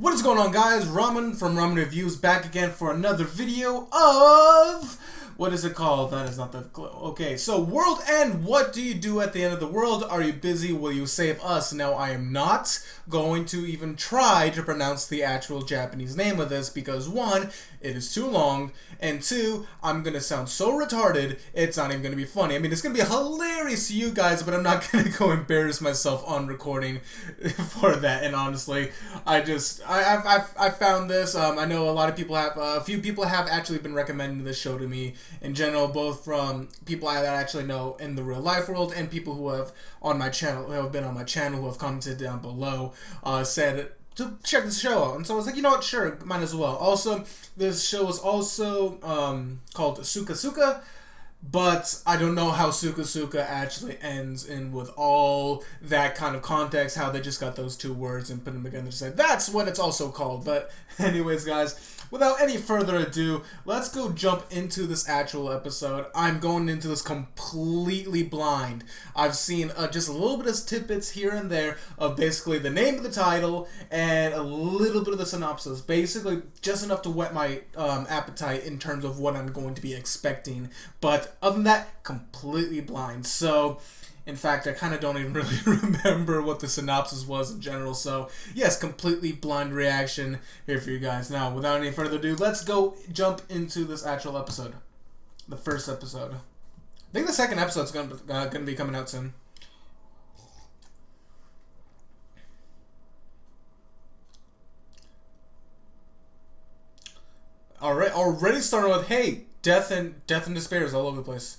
What is going on, guys? Ramen from Ramen Reviews back again for another video of... What is it called? That is not the clue. Okay, so World End. What do you do at the end of the world? Are you busy? Will you save us? No, I am not going to even try to pronounce the actual Japanese name of this because one, it is too long, and two, I'm gonna sound so retarded, it's not even gonna be funny. I mean, it's gonna be hilarious to you guys, but I'm not gonna go embarrass myself on recording for that. And honestly, I found this. I know a lot of people have, a few people have actually been recommending this show to me in general, both from people that I actually know in the real life world and people who have on my channel, who have been on my channel, who have commented down below, said to check this show out. And so I was like, you know what, sure, might as well. Also, this show is also called SukaSuka, but I don't know how SukaSuka actually ends in with all that kind of context, how they just got those two words and put them together to say that's what it's also called. But anyways, guys, without any further ado, let's go jump into this actual episode. I'm going into this completely blind. I've seen just a little bit of tidbits here and there of basically the name of the title and a little bit of the synopsis. Basically, just enough to whet my appetite in terms of what I'm going to be expecting. But other than that, completely blind. So, in fact, I kind of don't even really remember what the synopsis was in general. So, yes, completely blind reaction here for you guys. Now, without any further ado, let's go jump into this actual episode. The first episode. I think the second episode's gonna be coming out soon. Alright, already starting with, hey, death and despair is all over the place.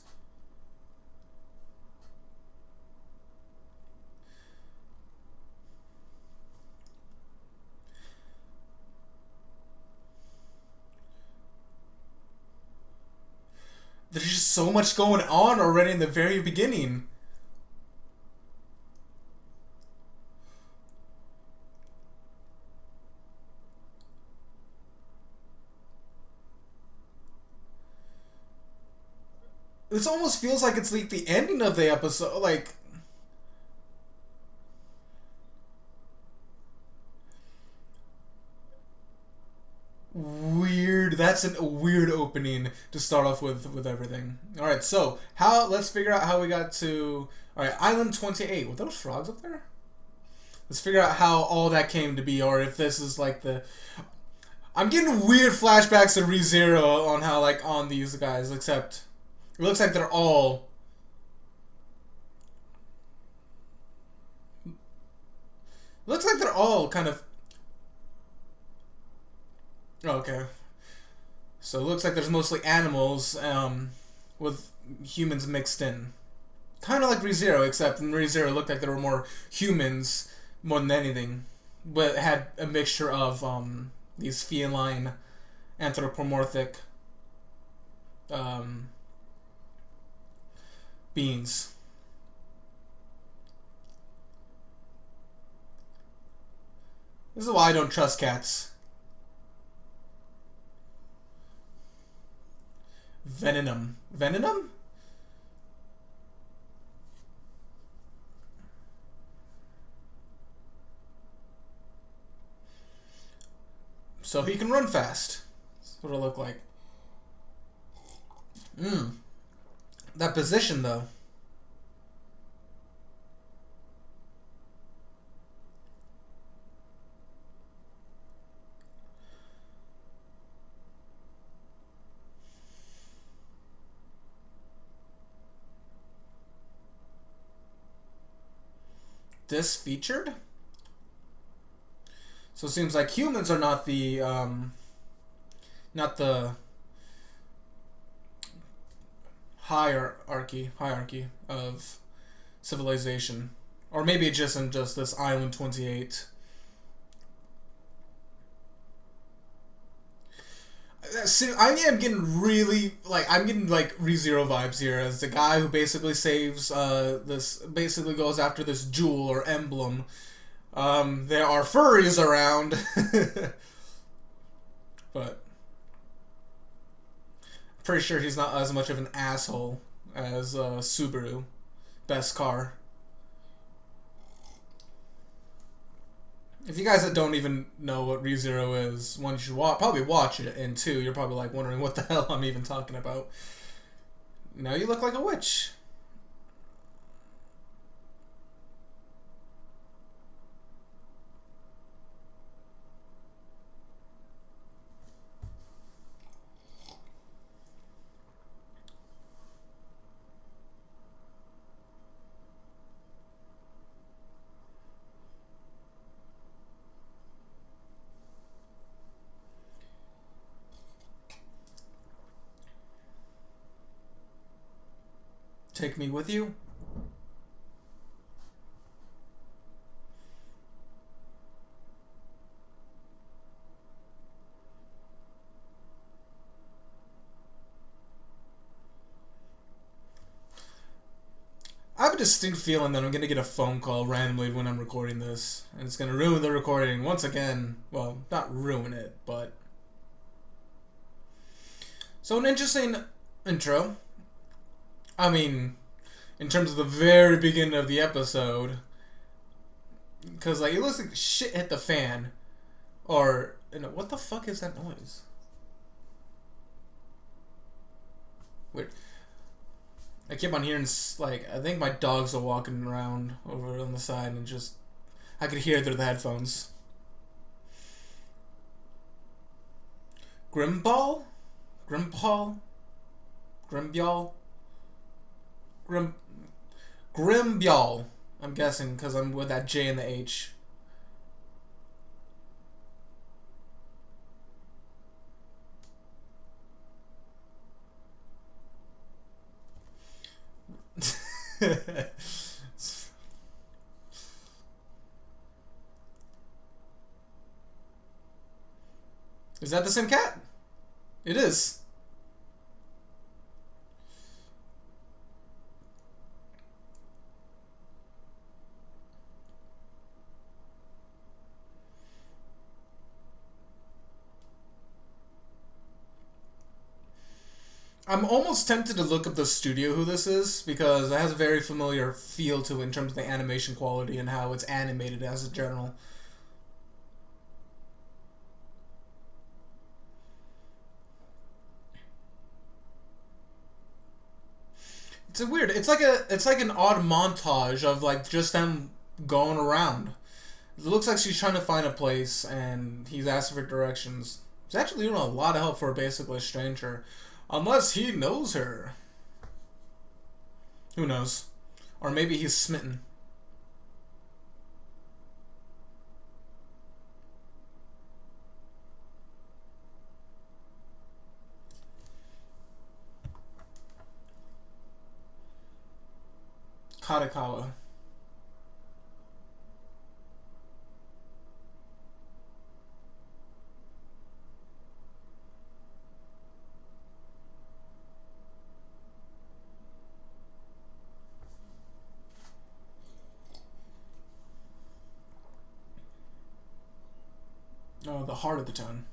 There's just so much going on already in the very beginning. This almost feels like it's like the ending of the episode, like... Weird. That's a weird opening to start off with everything. Alright, so, let's figure out how we got to... Alright, Island 28. Were those frogs up there? Let's figure out how all that came to be, or if this is like the... I'm getting weird flashbacks to ReZero on how, like, on these guys, except... It looks like they're all... Looks like they're all kind of... Okay. So it looks like there's mostly animals, with humans mixed in. Kind of like ReZero, except in ReZero it looked like there were more humans more than anything. But it had a mixture of, these feline, anthropomorphic, beings. This is why I don't trust cats. Venom. Venom? So he can run fast. That's what it'll look like. That position, though. This featured? So it seems like humans are not the, hierarchy of civilization. Or maybe just in just this Island 28. See, I am getting really, I'm getting, ReZero vibes here as the guy who basically saves, basically goes after this jewel or emblem. There are furries around. But I'm pretty sure he's not as much of an asshole as, Subaru. Best car. If you guys that don't even know what ReZero is, one, you should probably watch it, and two, you're probably like wondering what the hell I'm even talking about. Now you look like a witch. Take me with you? I have a distinct feeling that I'm going to get a phone call randomly when I'm recording this. And it's going to ruin the recording once again. Well, not ruin it, but... So an interesting intro. I mean, in terms of the very beginning of the episode, because like it looks like shit hit the fan, or what the fuck is that noise? Weird. I keep on hearing like I think my dogs are walking around over on the side, and just I could hear through the headphones. Grimball, Grimball, Grimbyall. Grimbyall. I'm guessing because I'm with that J and the H. Is that the same cat? It is. I'm almost tempted to look up the studio who this is, because it has a very familiar feel to it in terms of the animation quality and how it's animated as a general. It's a weird. It's like an odd montage of like just them going around. It looks like she's trying to find a place, and he's asking for directions. He's actually doing a lot of help for basically a stranger. Unless he knows her. Who knows? Or maybe he's smitten. Kadakawa. Oh, the heart of the town.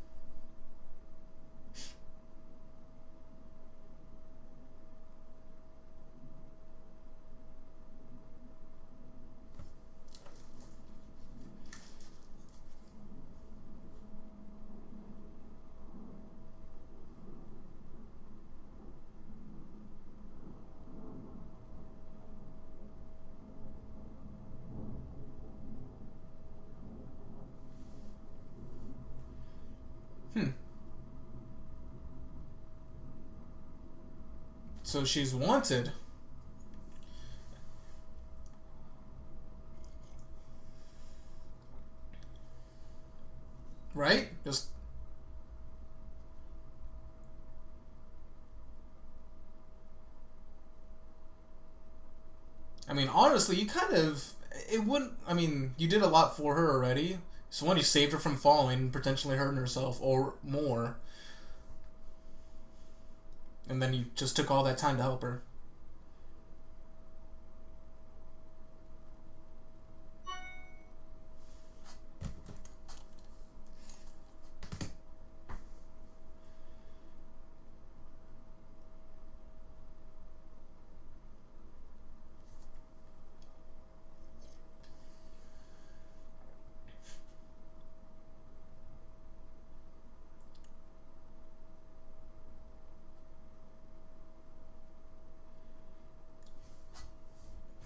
So she's wanted. Right? Just... I mean, honestly, you kind of... It wouldn't... I mean, you did a lot for her already. So one, you saved her from falling, potentially hurting herself, or more. And then you just took all that time to help her.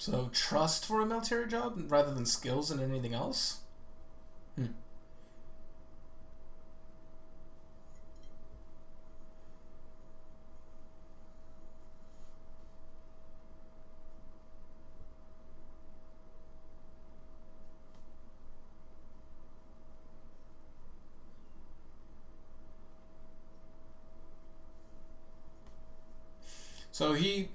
So trust for a military job rather than skills and anything else? Hmm. So he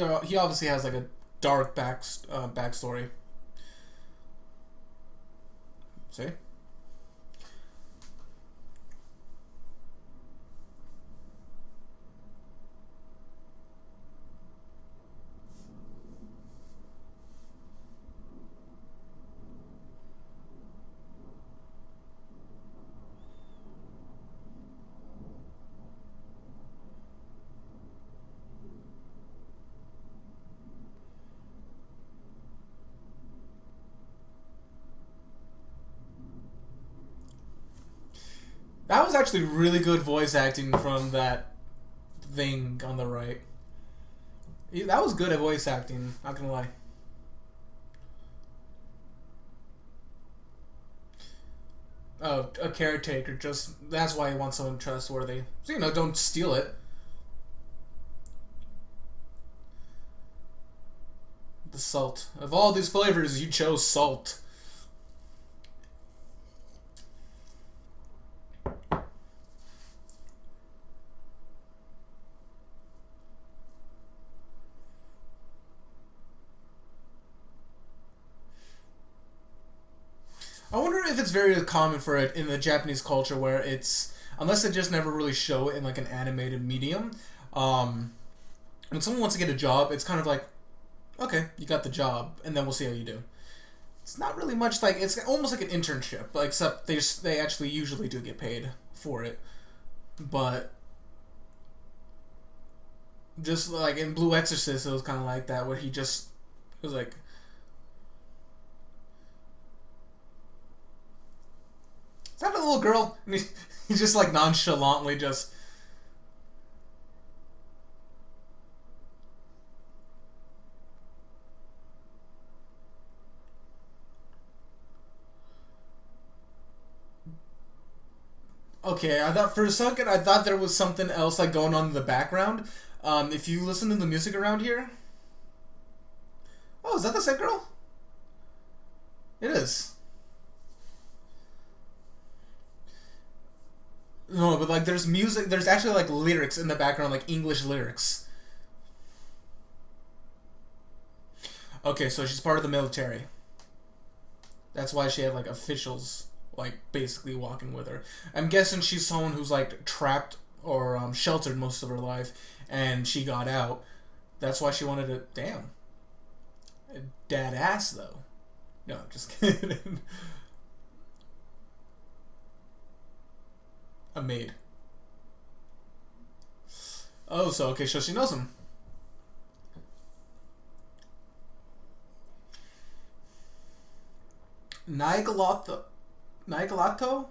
obviously has like a dark backstory. See? That was actually really good voice acting from that thing on the right. That was good at voice acting, not gonna lie. Oh, a caretaker, just that's why he wants someone trustworthy. So, don't steal it. The salt. Of all these flavors, you chose salt. I wonder if it's very common for it in the Japanese culture where it's, unless they just never really show it in like an animated medium, when someone wants to get a job, it's kind of like, okay, you got the job, and then we'll see how you do. It's not really much like, it's almost like an internship, except they actually usually do get paid for it. But just like in Blue Exorcist, it was kind of like that, where he just it was like, is that a little girl? And he just like nonchalantly just. Okay, I thought for a second I thought there was something else like going on in the background. If you listen to the music around here, oh, is that the same girl? It is. No, but like there's music. There's actually like lyrics in the background, like English lyrics. Okay, so she's part of the military. That's why she had like officials like basically walking with her. I'm guessing she's someone who's like trapped or sheltered most of her life, and she got out. That's why she wanted to. Damn, dad ass though. No, just kidding. A maid. Oh, so okay, so she knows him. Naigalato. Naigalato?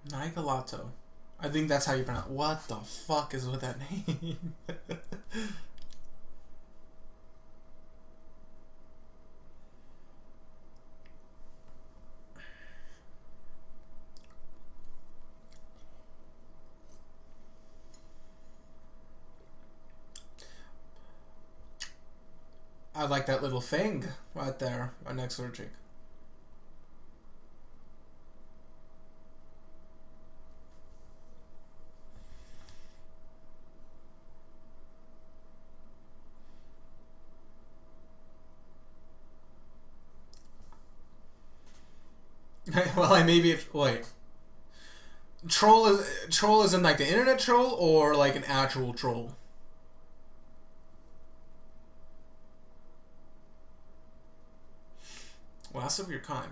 Naigalato. I think that's how you pronounce it. What the fuck is with that name? I like that little thing right there, right next to her cheek. Well, I maybe wait. Troll is in like the internet troll or like an actual troll. Last of your kind.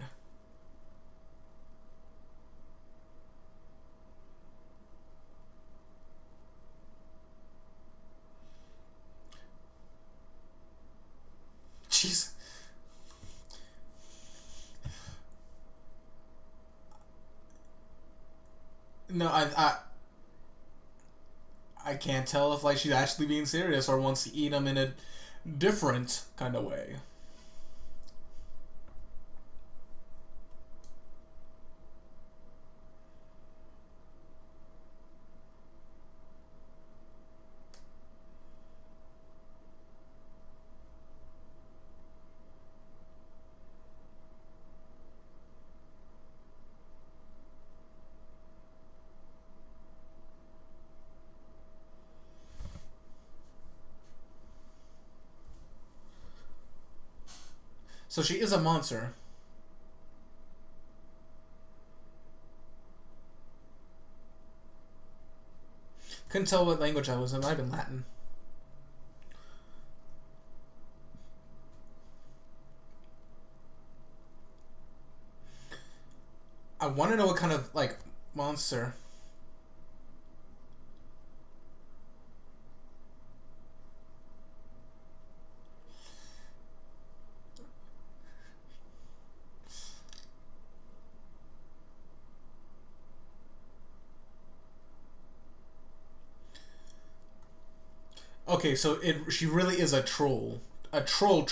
Jeez. No, I can't tell if like she's actually being serious or wants to eat him in a different kind of way. So she is a monster. Couldn't tell what language I was in. It might have been Latin. I want to know what kind of, like, monster. Okay, so she really is a troll. A troll.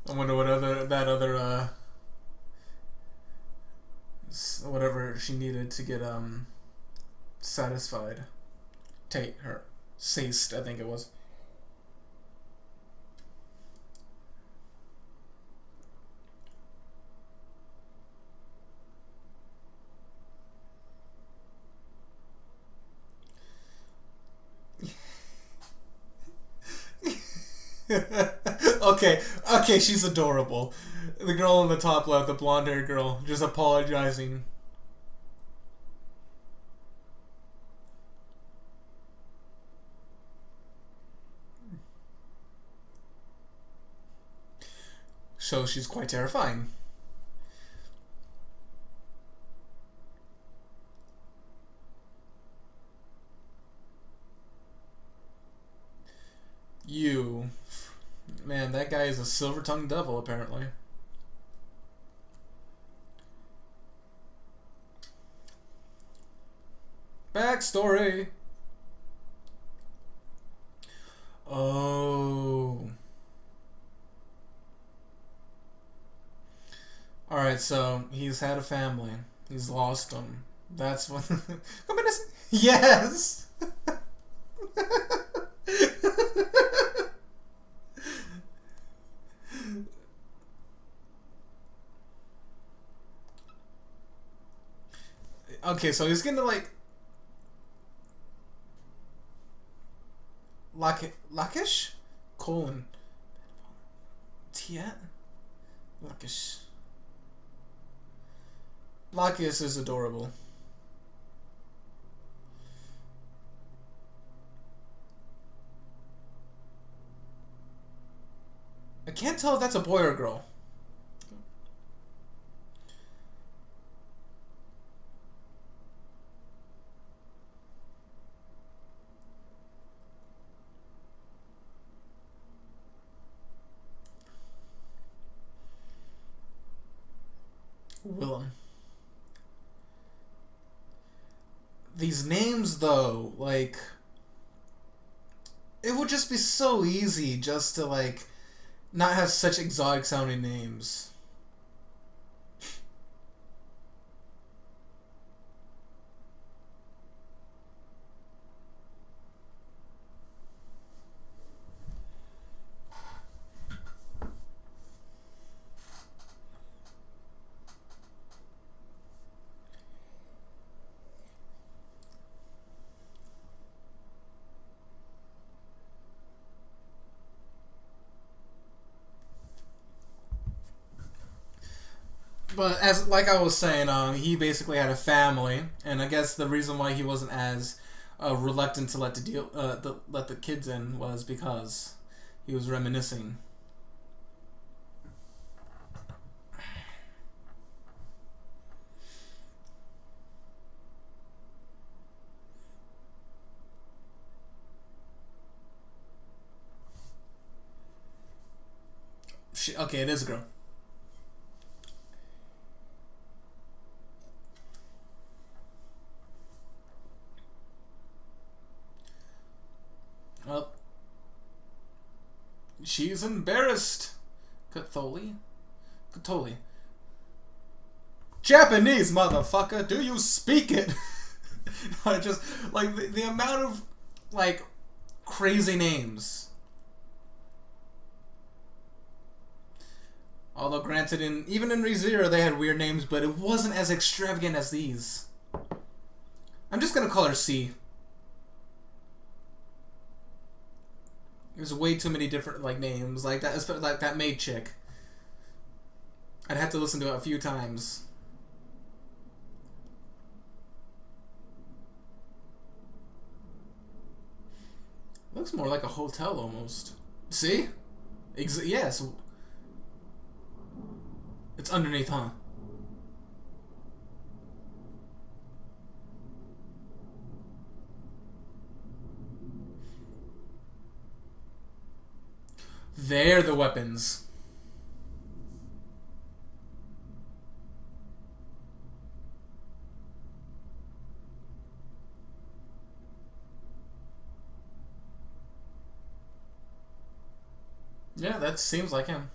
I wonder what whatever she needed to get satisfied. Take her saced, I think it was. Okay, she's adorable. The girl on the top left, the blonde-haired girl, just apologizing. So she's quite terrifying. You. Man, that guy is a silver-tongued devil, apparently. Backstory. Oh. Alright, so he's had a family. He's lost them. That's what... Yes! Okay, so he's gonna like... Lakish? Colon. Tiet? Lakish. Lakish is adorable. I can't tell if that's a boy or a girl. Willem. These names, though, like... It would just be so easy just to, like, not have such exotic sounding names. But as like I was saying, he basically had a family, and I guess the reason why he wasn't as reluctant to let let the kids in was because he was reminiscing. Okay, it is a girl. Well, she's embarrassed. Katholi? Katoli. Japanese, motherfucker! Do you speak it? I just, like, the amount of, like, crazy names. Although, granted, even in ReZero they had weird names, but it wasn't as extravagant as these. I'm just gonna call her C. There's way too many different, like, names. Like that maid chick. I'd have to listen to it a few times. Looks more like a hotel almost. See? Yes. It's underneath, huh? They're the weapons. Yeah, that seems like him.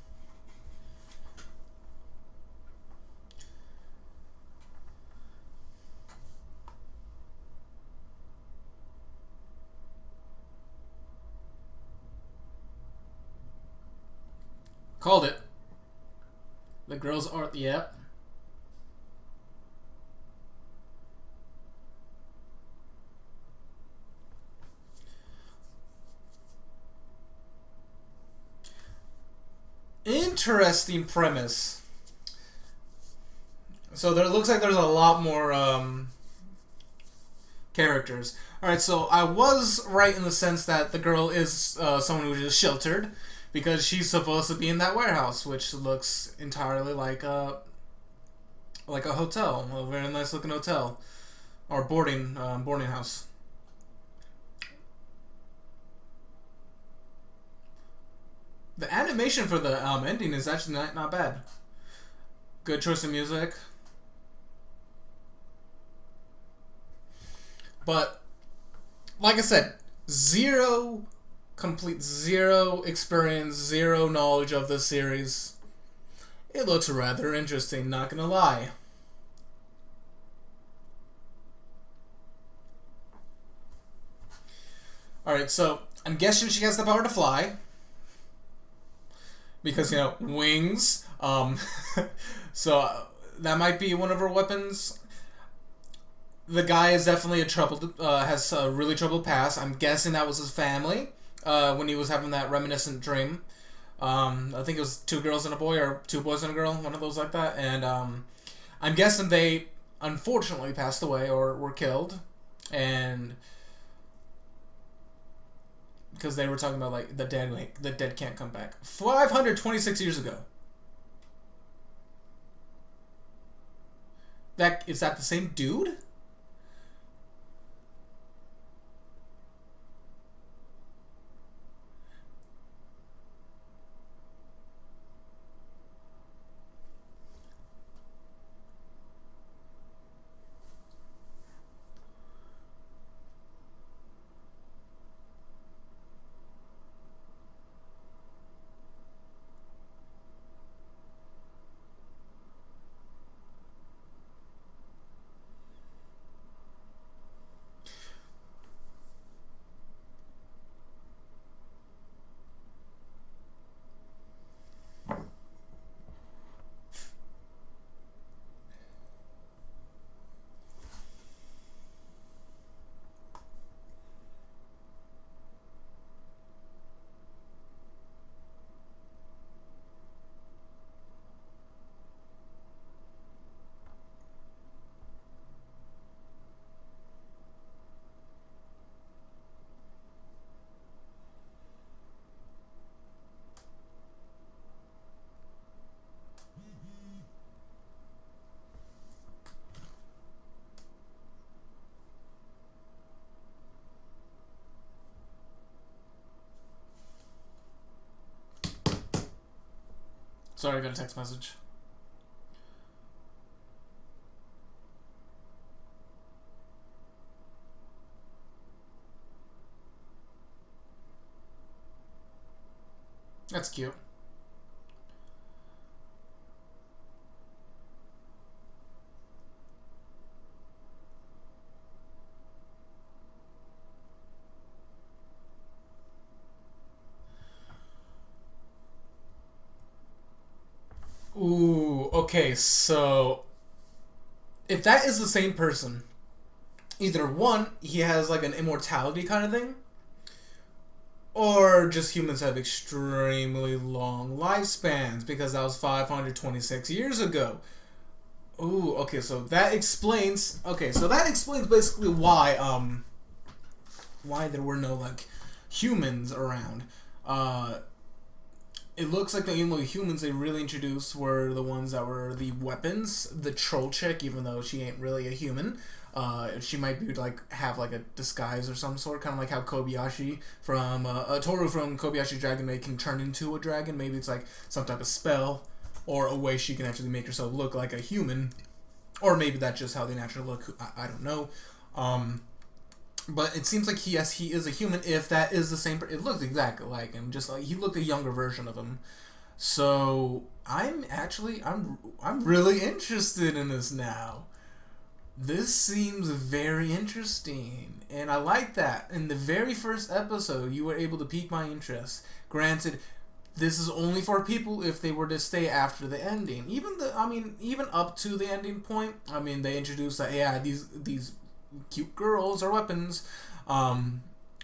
Called it. The girls are... Yep. Interesting premise. So there looks like there's a lot more characters. Alright, so I was right in the sense that the girl is someone who is sheltered because she's supposed to be in that warehouse, which looks entirely like a hotel, a very nice looking hotel or boarding house. The animation for the ending is actually not bad. Good choice of music. But, like I said, zero experience, zero knowledge of the series. It looks rather interesting, not gonna lie. Alright, so I'm guessing she has the power to fly. Because, you know, wings. So that might be one of her weapons. The guy is definitely has a really troubled past. I'm guessing that was his family when he was having that reminiscent dream. I think it was 2 girls and a boy, or 2 boys and a girl, one of those like that. And I'm guessing they unfortunately passed away or were killed. And because they were talking about, like, the dead can't come back. 526 years ago. Is that the same dude? Sorry, I got a text message. That's cute. Ooh, okay, so if that is the same person, either one, he has like an immortality kind of thing, or just humans have extremely long lifespans because that was 526 years ago. Ooh, okay, so that explains. Okay, so that explains basically why there were no like humans around. It looks like the only humans they really introduced were the ones that were the weapons. The troll chick, even though she ain't really a human, she might be like have like a disguise or some sort, kind of like how Kobayashi from Toru from Kobayashi Dragon Maid can turn into a dragon. Maybe it's like some type of spell or a way she can actually make herself look like a human, or maybe that's just how they naturally look. I don't know. But it seems like he is a human. If that is the same, it looks exactly like him. Just like he looked a younger version of him. So I'm really interested in this now. This seems very interesting, and I like that. In the very first episode, you were able to pique my interest. Granted, this is only for people if they were to stay after the ending. Even up to the ending point. I mean, they introduced that these cute girls are weapons,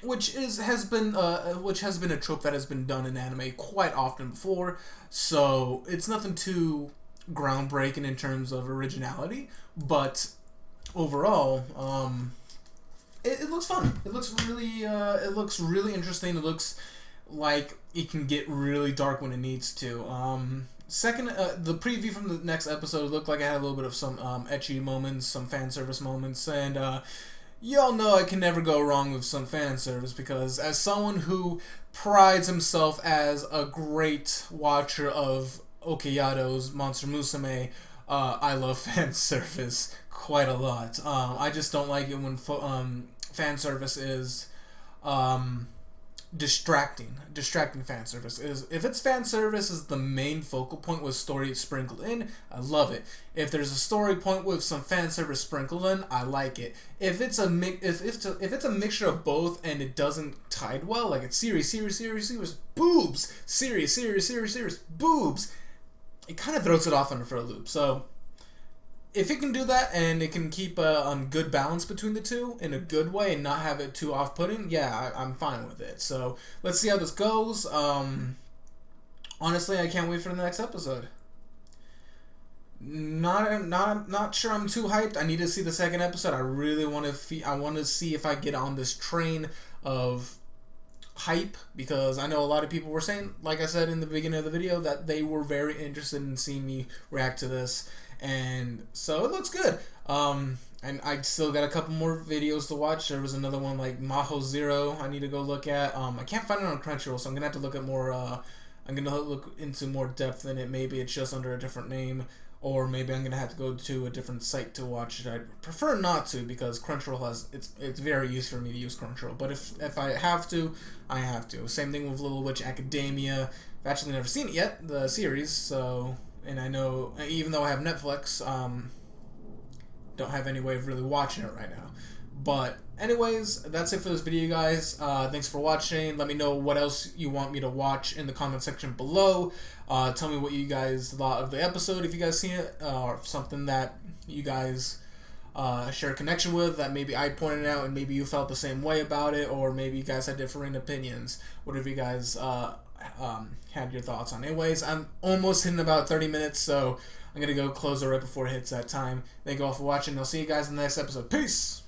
which has been a trope that has been done in anime quite often before. So it's nothing too groundbreaking in terms of originality, but overall, it looks fun. It looks really interesting. It looks like it can get really dark when it needs to. The preview from the next episode looked like it had a little bit of some ecchi moments, some fan service moments, and y'all know I can never go wrong with some fan service because as someone who prides himself as a great watcher of Okayado's Monster Musume, I love fan service quite a lot. I just don't like it when fan service is distracting fan service. If it's fan service is the main focal point with story sprinkled in, I love it. If there's a story point with some fan service sprinkled in, I like it. If it's a mixture of both and it doesn't tide well, like it's serious boobs, serious boobs, it kind of throws it off for a loop. So if it can do that and it can keep a good balance between the two in a good way and not have it too off-putting, yeah, I'm fine with it. So let's see how this goes. Honestly, I can't wait for the next episode. Not sure I'm too hyped. I need to see the second episode. I really want to. I want to see if I get on this train of hype because I know a lot of people were saying, like I said in the beginning of the video, that they were very interested in seeing me react to this. And so it looks good. And I still got a couple more videos to watch. There was another one like Maho Zero I need to go look at. I can't find it on Crunchyroll, so I'm gonna have to look at more. I'm gonna look into more depth in it. Maybe it's just under a different name, or maybe I'm gonna have to go to a different site to watch it. I prefer not to because Crunchyroll has it's very useful for me to use Crunchyroll. But if I have to, I have to. Same thing with Little Witch Academia. I've actually never seen it yet, the series. So. And I know, even though I have Netflix, don't have any way of really watching it right now. But anyways, that's it for this video, guys. Thanks for watching. Let me know what else you want me to watch in the comment section below. Tell me what you guys thought of the episode, if you guys seen it, or something that you guys share a connection with that maybe I pointed out and maybe you felt the same way about it, or maybe you guys had differing opinions. Whatever you guys had your thoughts on. Anyways, I'm almost hitting about 30 minutes, so I'm gonna go close it right before it hits that time. Thank you all for watching. I'll see you guys in the next episode. Peace!